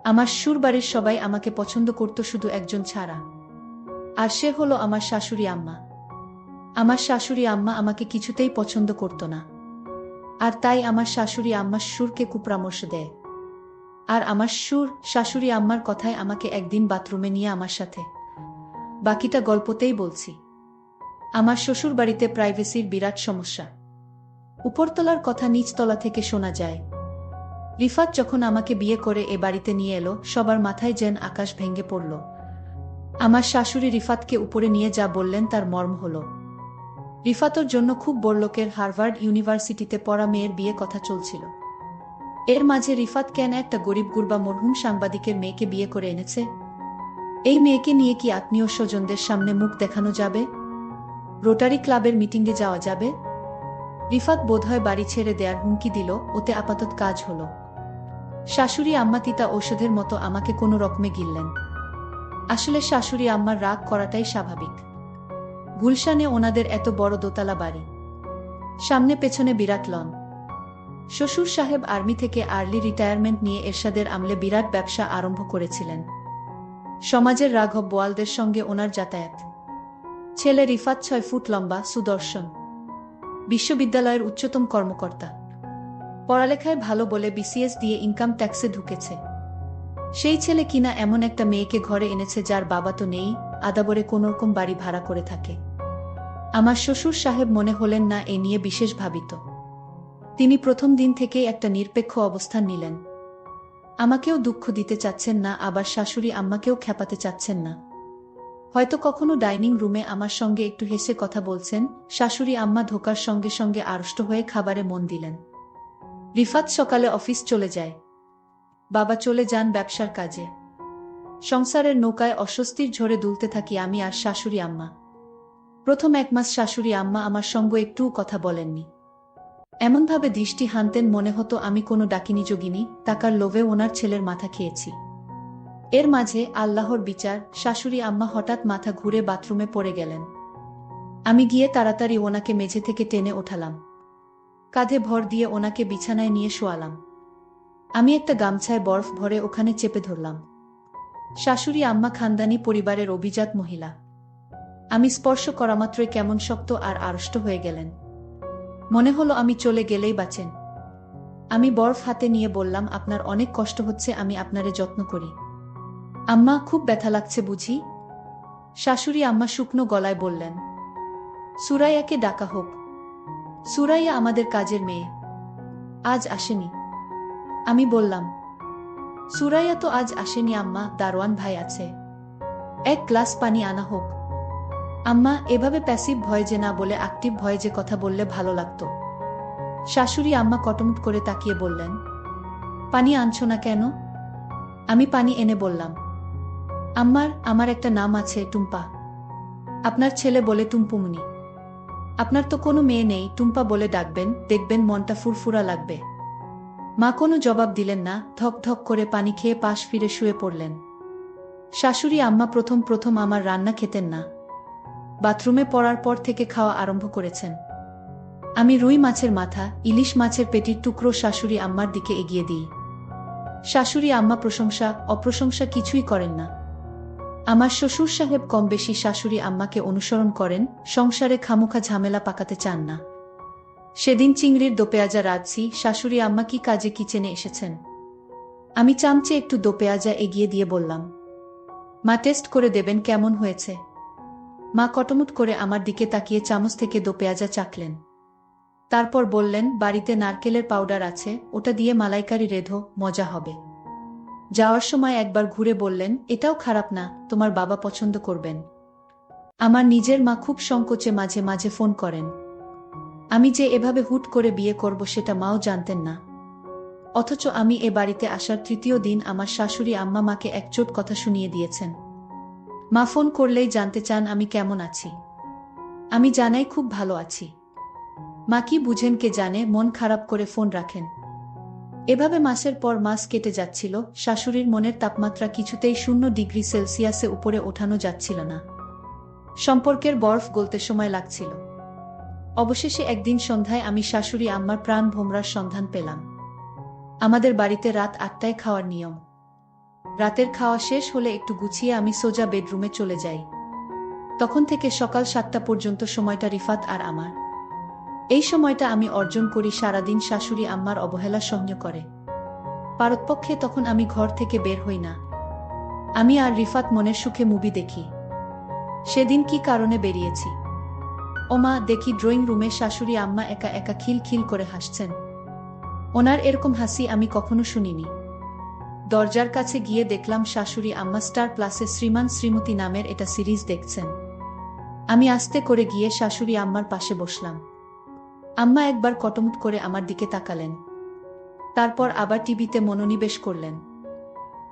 আমার শ্বশুরবাড়ির সবাই আমাকে পছন্দ করত শুধু একজন ছাড়া, আর সে হলো আমার শাশুড়ি আম্মা। আমার শাশুড়ি আম্মা আমাকে কিছুতেই পছন্দ করত না, আর তাই আমার শাশুড়ি আম্মা শ্বশুরকে কুপরামর্শ দেয়। আর আমার শাশুড়ি আম্মার কথায় আমাকে একদিন বাথরুমে নিয়ে আমার সাথে। বাকিটা গল্পতেই বলছি। আমার শ্বশুরবাড়িতে প্রাইভেসির বিরাট সমস্যা। উপরতলার কথা নিচতলা থেকে শোনা যায়। রিফাত যখন আমাকে বিয়ে করে এ বাড়িতে নিয়ে এলো, সবার মাথায় যেন আকাশ ভেঙে পড়ল। আমার শাশুড়ি রিফাতকে উপরে নিয়ে যা বললেন তার মর্ম হল, রিফাতর জন্য খুব বড়লোকের হার্ভার্ড ইউনিভার্সিটিতে পড়া মেয়ের বিয়ে কথা চলছিল। এর মাঝে রিফাত কেন একটা গরিব গুরবা মরহুম সাংবাদিকের মেয়েকে বিয়ে করে এনেছে? এই মেয়েকে নিয়ে কি আত্মীয় স্বজনদের সামনে মুখ দেখানো যাবে? রোটারি ক্লাবের মিটিংয়ে যাওয়া যাবে? রিফাত বোধহয় বাড়ি ছেড়ে দেয়ার হুমকি দিল, ওতে আপাতত কাজ হলো। শাশুড়ি আম্মা তিতা ঔষধের মতো আমাকে কোনো রকমে গিললেন। আসলে শাশুড়ি আম্মার রাগ করাটাই স্বাভাবিক। গুলশানে ওনাদের এত বড় দোতলা বাড়ি, সামনে পেছনে বিরাট লন। শ্বশুর সাহেব আর্মি থেকে আর্লি রিটায়ারমেন্ট নিয়ে এরশাদের আমলে বিরাট ব্যবসা আরম্ভ করেছিলেন। সমাজের রাঘব বোয়ালদের সঙ্গে ওনার যাতায়াত। ছেলে রিফাত 6 ফুট লম্বা, সুদর্শন, বিশ্ববিদ্যালয়ের উচ্চতম কর্মকর্তা। পড়ালেখায় ভালো বলে বিসিএস দিয়ে ইনকাম ট্যাক্সে ঢুকেছে। সেই ছেলে কিনা এমন একটা মেয়েকে ঘরে এনেছে যার বাবা তো নেই, আদাবরে কোনোরকম বাড়ি ভাড়া করে থাকে। আমার শ্বশুর সাহেব মনে হলেন না এ নিয়ে বিশেষ ভাবিত। তিনি প্রথম দিন থেকেই একটা নিরপেক্ষ অবস্থান নিলেন। আমাকেও দুঃখ দিতে চাচ্ছেন না, আবার শাশুড়ি আম্মাকেও খেপাতে চাচ্ছেন না। হয়তো কখনো ডাইনিং রুমে আমার সঙ্গে একটু হেসে কথা বলছেন। শাশুড়ি আম্মা ঢোকার সঙ্গে সঙ্গে আড়ষ্ট হয়ে খাবারে মন দিলেন। রিফাত সকালে অফিস চলে যায়, বাবা চলে যান ব্যবসার কাজে। সংসারের নৌকায় অস্বস্তির ঝড়ে দুলতে থাকি আমি আর শাশুড়ি আম্মা। প্রথম 1 মাস শাশুড়ি আম্মা আমার সঙ্গে একটুও কথা বলেননি। এমনভাবে দৃষ্টি হানতেন মনে হতো আমি কোনো ডাকিনী যোগিনী, টাকার লোভে ওনার ছেলের মাথা খেয়েছি। এর মাঝে আল্লাহর বিচার, শাশুড়ি আম্মা হঠাৎ মাথা ঘুরে বাথরুমে পড়ে গেলেন। আমি গিয়ে তাড়াতাড়ি ওনাকে মেঝে থেকে টেনে ওঠালাম, কাঁধে ভর দিয়ে ওনাকে বিছানায় নিয়ে শোয়ালাম। আমি একটা গামছায় বরফ ভরে ওখানে চেপে ধরলাম। শাশুড়ি আম্মা খানদানি পরিবারের অভিজাত মহিলা। আমি স্পর্শ করামাত্রই কেমন শক্ত আর আড়ষ্ট হয়ে গেলেন। মনে হলো আমি চলে গেলেই বাঁচেন। আমি বরফ হাতে নিয়ে বললাম, আপনার অনেক কষ্ট হচ্ছে, আমি আপনারে যত্ন করি। আম্মা, খুব ব্যথা লাগছে বুঝি? শাশুড়ি আম্মা শুকনো গলায় বললেন, সুরাইয়াকে ডাকা হোক। সুরাইয়া আমাদের কাজের মেয়ে, আজ আসেনি। আমি বললাম, সুরাইয়া তো আজ আসেনি আম্মা, দারোয়ান ভাই আছে। 1 গ্লাস পানি আনা হোক। আম্মা, এভাবে প্যাসিভ ভয়েজে না বলে অ্যাক্টিভ ভয়েজে কথা বললে ভালো লাগতো। শাশুড়ি আম্মা কটমট করে তাকিয়ে বললেন, পানি আনছো না কেন? আমি পানি এনে বললাম, আমার একটা নাম আছে, টুম্পা। আপনার ছেলে বলে টুম্পুমনি। আপনার তো কোনো মেয়ে নেই, টুম্পা বলে ডাকবেন, দেখবেন মনটা ফুরফুরা লাগবে। মা কোনো জবাব দিলেন না, ধক ধক করে পানি খেয়ে পাশ ফিরে শুয়ে পড়লেন। শাশুড়ি আম্মা প্রথম প্রথম আমার রান্না খেতেন না। বাথরুমে পড়ার পর থেকে খাওয়া আরম্ভ করেছেন। আমি রুই মাছের মাথা, ইলিশ মাছের পেটির টুকরো শাশুড়ি আম্মার দিকে এগিয়ে দিই। শাশুড়ি আম্মা প্রশংসা অপ্রশংসা কিছুই করেন না। আমার শ্বশুর সাহেব কম বেশি শাশুড়ি আম্মাকে অনুসরণ করেন, সংসারে খামোখা ঝামেলা পাকাতে চান না। সেদিন চিংড়ির দোপেঁয়াজা রাঁধছি, শাশুড়ি আম্মা কি কাজে কিচেনে এসেছেন। আমি চামচে একটু দোপেঁয়াজা এগিয়ে দিয়ে বললাম, মা টেস্ট করে দেবেন কেমন হয়েছে। মা কটমট করে আমার দিকে তাকিয়ে চামচ থেকে দোপেঁয়াজা চাখলেন। তারপর বললেন, বাড়িতে নারকেলের পাউডার আছে, ওটা দিয়ে মালাইকারি রেঁধো, মজা হবে। যাওয়ার সময় একবার ঘুরে বললেন, এটাও খারাপ না, তোমার বাবা পছন্দ করবেন। আমার নিজের মা খুব সংকোচে মাঝে মাঝে ফোন করেন। আমি যে এভাবে হুট করে বিয়ে করব সেটা মাও জানতেন না। অথচ আমি এ বাড়িতে আসার 3য় দিন আমার শাশুড়ি আম্মা মাকে একচোট কথা শুনিয়ে দিয়েছেন। মা ফোন করলেই জানতে চান আমি কেমন আছি। আমি জানাই খুব ভালো আছি। মা কি বুঝেন কে জানে, মন খারাপ করে ফোন রাখেন। এভাবে মাসের পর মাস কেটে যাচ্ছিল। শাশুড়ির মনের তাপমাত্রা কিছুতেই 0°C উপরে ওঠানো যাচ্ছিল না। সম্পর্কের বরফ গলতে সময় লাগছিল। অবশেষে একদিন সন্ধ্যায় আমি শাশুড়ি আম্মার প্রাণ ভোমরার সন্ধান পেলাম। আমাদের বাড়িতে রাত 8টায় খাওয়ার নিয়ম। রাতের খাওয়া শেষ হলে একটু গুছিয়ে আমি সোজা বেডরুমে চলে যাই। তখন থেকে সকাল 7টা পর্যন্ত সময়টা রিফাত আর আমার। এই সময়টা আমি অর্জন করি সারাদিন শাশুড়ি আম্মার অবহেলা সহ্য করে। পারতপক্ষে তখন আমি ঘর থেকে বের হই না। আমি আর রিফাত মনের সুখে মুভি দেখি। সেদিন কি কারণে বেরিয়েছি? ওমা, দেখি ড্রয়িং রুমে শাশুড়ি আম্মা একা একা খিল খিল করে হাসছেন। ওনার এরকম হাসি আমি কখনো শুনিনি। দরজার কাছে গিয়ে দেখলাম শাশুড়ি আম্মা স্টার প্লাসে শ্রীমান শ্রীমতী নামের এটা সিরিজ দেখছেন। আমি আস্তে করে গিয়ে শাশুড়ি আম্মার পাশে বসলাম। আম্মা একবার কটমট করে আমার দিকে তাকালেন, তারপর আবার টিভিতে মনোনিবেশ করলেন।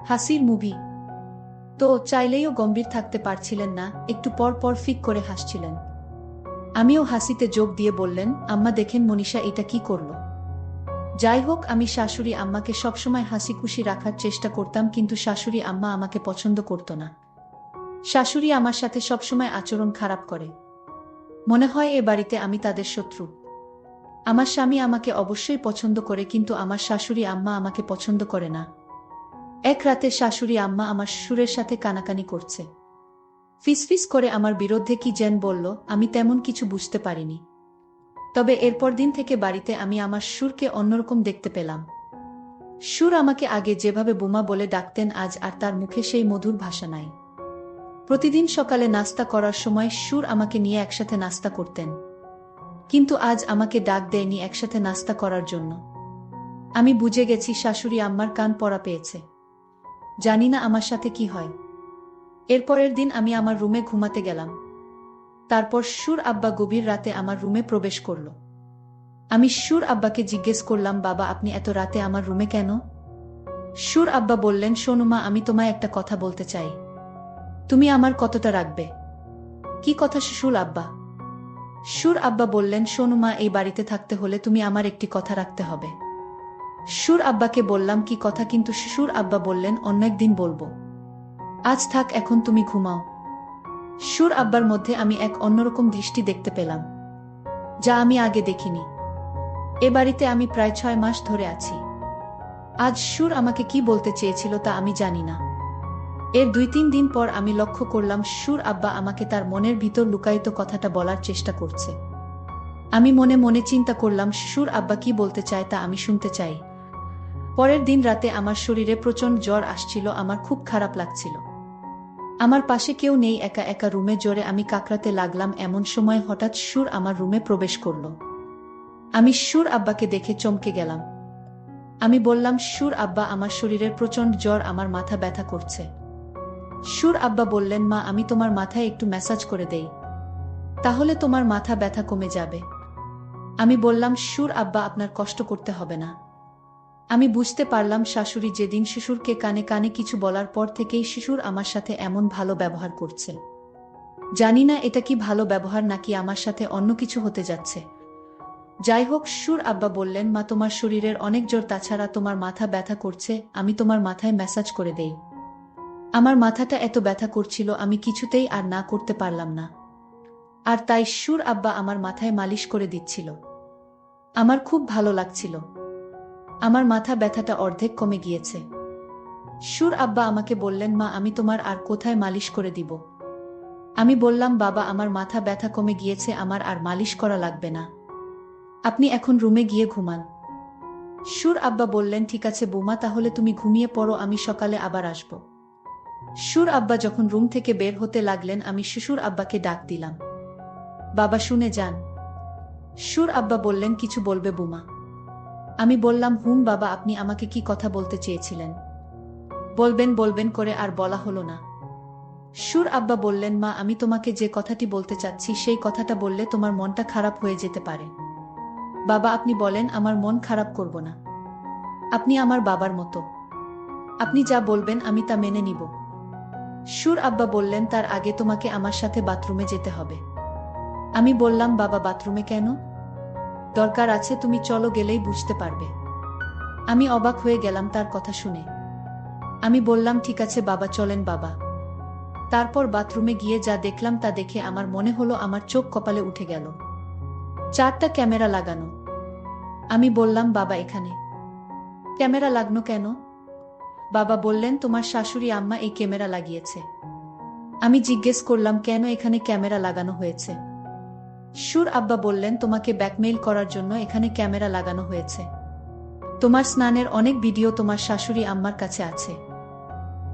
হাসির মুভি তো চাইলেও গম্ভীর থাকতে পারছিলেন না, একটু পর পর ফিক করে হাসছিলেন। আমিও হাসিতে যোগ দিয়ে বললেন, আম্মা দেখেন মনীষা এটা কি করলো। যাই হোক, আমি শাশুড়ি আম্মাকে সবসময় হাসি খুশি রাখার চেষ্টা করতাম, কিন্তু শাশুড়ি আম্মা আমাকে পছন্দ করত না। শাশুড়ি আমার সাথে সবসময় আচরণ খারাপ করে। মনে হয় এ বাড়িতে আমি তাদের শত্রু। আমার স্বামী আমাকে অবশ্যই পছন্দ করে, কিন্তু আমার শাশুড়ি আম্মা আমাকে পছন্দ করে না। এক রাতে শাশুড়ি আম্মা আমার শ্বশুরের সাথে কানাকানি করছে। ফিসফিস করে আমার বিরুদ্ধে কি যেন বলল, আমি তেমন কিছু বুঝতে পারিনি। তবে এরপর দিন থেকে বাড়িতে আমি আমার শ্বশুরকে অন্যরকম দেখতে পেলাম। শ্বশুর আমাকে আগে যেভাবে বোমা বলে ডাকতেন, আজ আর তার মুখে সেই মধুর ভাষা নাই। প্রতিদিন সকালে নাস্তা করার সময় শ্বশুর আমাকে নিয়ে একসাথে নাস্তা করতেন, কিন্তু আজ আমাকে ডাক দেয়নি একসাথে নাস্তা করার জন্য। আমি বুঝে গেছি শাশুড়ি আম্মার কান পড়া পেয়েছে। জানি না আমার সাথে কি হয়। এরপরের দিন আমি আমার রুমে ঘুমাতে গেলাম। তারপর শ্বশুর আব্বা গভীর রাতে আমার রুমে প্রবেশ করল। আমি শ্বশুর আব্বাকে জিজ্ঞেস করলাম, বাবা আপনি এত রাতে আমার রুমে কেন? শ্বশুর আব্বা বললেন, শোনো মা, আমি তোমায় একটা কথা বলতে চাই। তুমি আমার কতটা রাখবে? কি কথা শ্বশুর আব্বা? শ্বশুর আব্বা বললেন, শোনো মা, এই বাড়িতে থাকতে হলে তুমি আমার একটি কথা রাখতে হবে। শ্বশুর আব্বাকে বললাম, কি কথা? কিন্তু শ্বশুর আব্বা বললেন, অন্য একদিন বলবো, আজ থাক, এখন তুমি ঘুমাও। শ্বশুর আব্বার মধ্যে আমি এক অন্যরকম দৃষ্টি দেখতে পেলাম, যা আমি আগে দেখিনি। এ বাড়িতে আমি প্রায় 6 মাস ধরে আছি। আজ শ্বশুর আমাকে কি বলতে চেয়েছিল তা আমি জানি না। এর 2-3 দিন পর আমি লক্ষ্য করলাম শ্বশুর আব্বা আমাকে তার মনের ভিতর লুকায়িত কথাটা বলার চেষ্টা করছে। আমি মনে মনে চিন্তা করলাম, শ্বশুর আব্বা কি বলতে চায় তা আমি শুনতে চাই। পরের দিন রাতে আমার শরীরে প্রচণ্ড জ্বর আসছিল, আমার খুব খারাপ লাগছিল। আমার পাশে কেউ নেই, একা একা রুমে জোরে আমি কাকড়াতে লাগলাম। এমন সময় হঠাৎ শ্বশুর আমার রুমে প্রবেশ করল। আমি শ্বশুর আব্বাকে দেখে চমকে গেলাম। আমি বললাম, শ্বশুর আব্বা, আমার শরীরের প্রচণ্ড জ্বর, আমার মাথা ব্যথা করছে। শ্বশুর আব্বা বললেন, মা, আমি তোমার মাথায় একটু ম্যাসাজ করে দেই, তাহলে তোমার মাথা ব্যথা কমে যাবে। আমি বললাম, শ্বশুর আব্বা, আপনার কষ্ট করতে হবে না। আমি বুঝতে পারলাম শাশুড়ি যেদিন শ্বশুরকে কানে কানে কিছু বলার পর থেকেই শ্বশুর আমার সাথে এমন ভালো ব্যবহার করছে। জানি না এটা কি ভালো ব্যবহার নাকি আমার সাথে অন্য কিছু হতে যাচ্ছে। যাই হোক, শ্বশুর আব্বা বললেন, মা, তোমার শরীরের অনেক জ্বর, তাছাড়া তোমার মাথা ব্যথা করছে, আমি তোমার মাথায় ম্যাসাজ করে দেই। আমার মাথাটা এত ব্যথা করছিল, আমি কিছুতেই আর না করতে পারলাম না। আর তাই শ্বশুর আব্বা আমার মাথায় মালিশ করে দিচ্ছিল। আমার খুব ভালো লাগছিল। আমার মাথা ব্যথাটা অর্ধেক কমে গিয়েছে। শ্বশুর আব্বা আমাকে বললেন, মা, আমি তোমার আর কোথায় মালিশ করে দিব? আমি বললাম, বাবা, আমার মাথা ব্যথা কমে গিয়েছে, আমার আর মালিশ করা লাগবে না। আপনি এখন রুমে গিয়ে ঘুমান। শ্বশুর আব্বা বললেন, ঠিক আছে বৌমা, তাহলে তুমি ঘুমিয়ে পড়ো, আমি সকালে আবার আসব। শ্বশুর আব্বা যখন রুম থেকে বের হতে লাগলেন, আমি শ্বশুর আব্বাকে ডাক দিলাম, বাবা শুনে যান। শ্বশুর আব্বা বললেন, কিছু বলবে বৌমা? আমি বললাম, হুম বাবা, আপনি আমাকে কি কথা বলতে চেয়েছিলেন? বলবেন বলবেন করে আর বলা হলো না। শ্বশুর আব্বা বললেন, মা, আমি তোমাকে যে কথাটি বলতে চাচ্ছি সেই কথাটা বললে তোমার মনটা খারাপ হয়ে যেতে পারে। বাবা আপনি বলেন, আমার মন খারাপ করব না। আপনি আমার বাবার মতো, আপনি যা বলবেন আমি তা মেনে নিব। শ্বশুর আব্বা বললেন, তার আগে তোমাকে আমার সাথে বাথরুমে যেতে হবে। আমি বললাম, বাবা বাথরুমে কেন? দরকার আছে, তুমি চলো, গেলেই বুঝতে পারবে। আমি অবাক হয়ে গেলাম তার কথা শুনে। আমি বললাম, ঠিক আছে বাবা, চলেন বাবা। তারপর বাথরুমে গিয়ে যা দেখলাম তা দেখে আমার মনে হলো আমার চোখ কপালে উঠে গেল। 4টা ক্যামেরা লাগানো। আমি বললাম, বাবা এখানে ক্যামেরা লাগনো কেন? বাবা বললেন তোমার শাশুড়ি আম্মা এই ক্যামেরা লাগিয়েছে। আমি জিজ্ঞেস করলাম কেন এখানে ক্যামেরা লাগানো হয়েছে। সুর আব্বা বললেন তোমাকে ব্ল্যাকমেইল করার জন্য এখানে ক্যামেরা লাগানো হয়েছে। তোমার স্নানের অনেক ভিডিও তোমার শাশুড়ি আম্মার কাছে আছে।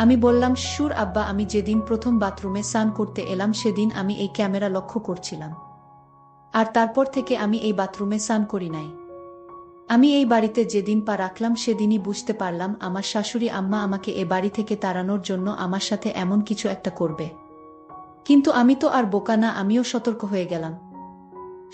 আমি বললাম সুর আব্বা আমি যেদিন প্রথম বাথরুমে স্নান করতে এলাম সেদিন আমি এই ক্যামেরা লক্ষ্য করছিলাম, আর তারপর থেকে আমি এই বাথরুমে স্নান করি নাই। আমি এই বাড়িতে যেদিন পা রাখলাম সেদিনই বুঝতে পারলাম আমার শাশুড়ি আম্মা আমাকে এ বাড়ি থেকে তাড়ানোর জন্য আমার সাথে এমন কিছু একটা করবে। কিন্তু আমি তো আর বোকা না, আমিও সতর্ক হয়ে গেলাম।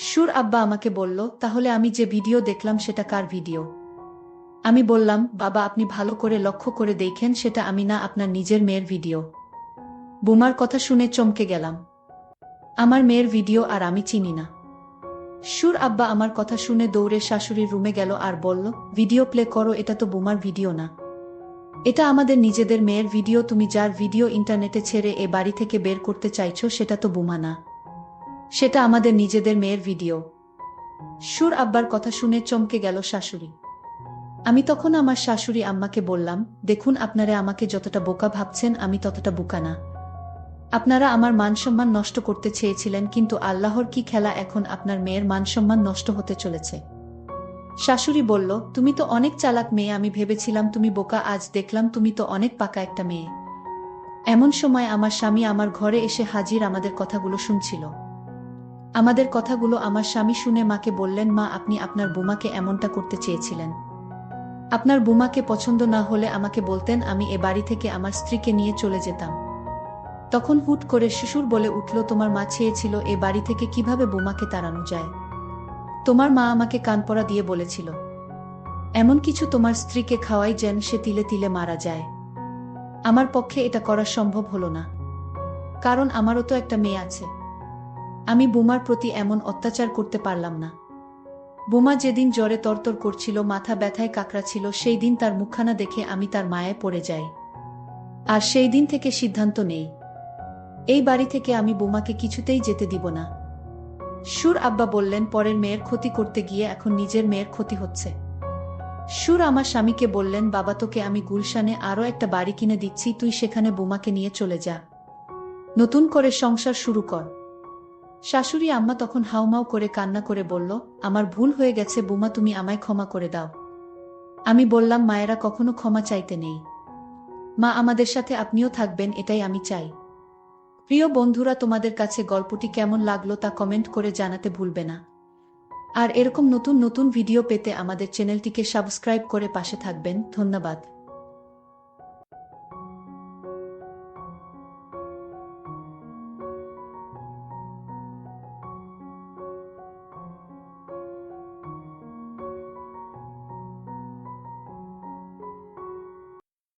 সুর আব্বা আমাকে বলল তাহলে আমি যে ভিডিও দেখলাম সেটা কার ভিডিও? আমি বললাম বাবা আপনি ভালো করে লক্ষ্য করে দেখেন সেটা আমি না, আপনার নিজের মেয়ের ভিডিও। বুমার কথা শুনে চমকে গেলাম। আমার মেয়ের ভিডিও আর আমি চিনি না। সুর আব্বা আমার কথা শুনে দৌড়ে শাশুড়ির রুমে গেল আর বলল ভিডিও প্লে করো, এটা তো বুমার ভিডিও না, এটা আমাদের নিজেদের মেয়ের ভিডিও। তুমি যার ভিডিও ইন্টারনেটে ছেড়ে এ বাড়ি থেকে বের করতে চাইছো সেটা তো বুমা না, সেটা আমাদের নিজেদের মেয়ের ভিডিও। সুর আব্বার কথা শুনে চমকে গেল শাশুড়ি। আমি তখন আমার শাশুড়ি আম্মাকে বললাম দেখুন আপনারা আমাকে যতটা বোকা ভাবছেন আমি ততটা বোকা না। আপনারা আমার মানসম্মান নষ্ট করতে চেয়েছিলেন, কিন্তু আল্লাহর কি খেলা, এখন আপনার মেয়ের মানসম্মান নষ্ট হতে চলেছে। শাশুড়ি বলল তুমি তো অনেক চালাক মেয়ে, আমি ভেবেছিলাম তুমি বোকা, আজ দেখলাম তুমি তো অনেক পাকা একটা মেয়ে। এমন সময় আমার স্বামী আমার ঘরে এসে হাজির, আমাদের কথাগুলো শুনছিল। আমাদের কথাগুলো আমার স্বামী শুনে মাকে বললেন মা আপনি আপনার বুমাকে এমনটা করতে চেয়েছিলেন। আপনার বুমাকে পছন্দ না হলে আমাকে বলতেন, আমি এ বাড়ি থেকে আমার স্ত্রীকে নিয়ে চলে যেতাম। তখন হুট করে শ্বশুর বলে উঠল তোমার মা চেয়েছিল এ বাড়ি থেকে কিভাবে বুমাকে তাড়ানো যায়। তোমার মা আমাকে কানপড়া দিয়ে বলেছিল এমন কিছু তোমার স্ত্রীকে খাওয়াই যেন সে তিলে তিলে মারা যায়। আমার পক্ষে এটা করা সম্ভব হলো না, কারণ আমারও তো একটা মেয়ে আছে। আমি বুমার প্রতি এমন অত্যাচার করতে পারলাম না। বুমা যেদিন জ্বরে তরতর করছিল, মাথা ব্যথায় কাকড়াচ্ছিল, সেই দিন তার মুখখানা দেখে আমি তার মায়ায় পড়ে যাই। আর সেই দিন থেকে সিদ্ধান্ত নেই এই বাড়ি থেকে আমি বুমাকে কিছুতেই যেতে দিব না। সুর আব্বা বললেন পরের মেয়ের ক্ষতি করতে গিয়ে এখন নিজের মেয়ের ক্ষতি হচ্ছে। সুর আমার স্বামীকে বললেন বাবা তোকে আমি গুলশানে আরো একটা বাড়ি কিনে দিচ্ছি, তুই সেখানে বুমাকে নিয়ে চলে যা, নতুন করে সংসার শুরু কর। শাশুড়ি আম্মা তখন হাউমাউ করে কান্না করে বলল আমার ভুল হয়ে গেছে বুমা, তুমি আমায় ক্ষমা করে দাও। আমি বললাম মায়েরা কখনো ক্ষমা চাইতে নেই, মা আমাদের সাথে আপনিও থাকবেন এটাই আমি চাই। প্রিয় বন্ধুরা তোমাদের কাছে গল্পটি কেমন লাগলো তা কমেন্ট করে জানাতে ভুলবে না। আর এরকম নতুন নতুন ভিডিও পেতে আমাদের চ্যানেলটিকে সাবস্ক্রাইব করে পাশে থাকবেন। ধন্যবাদ।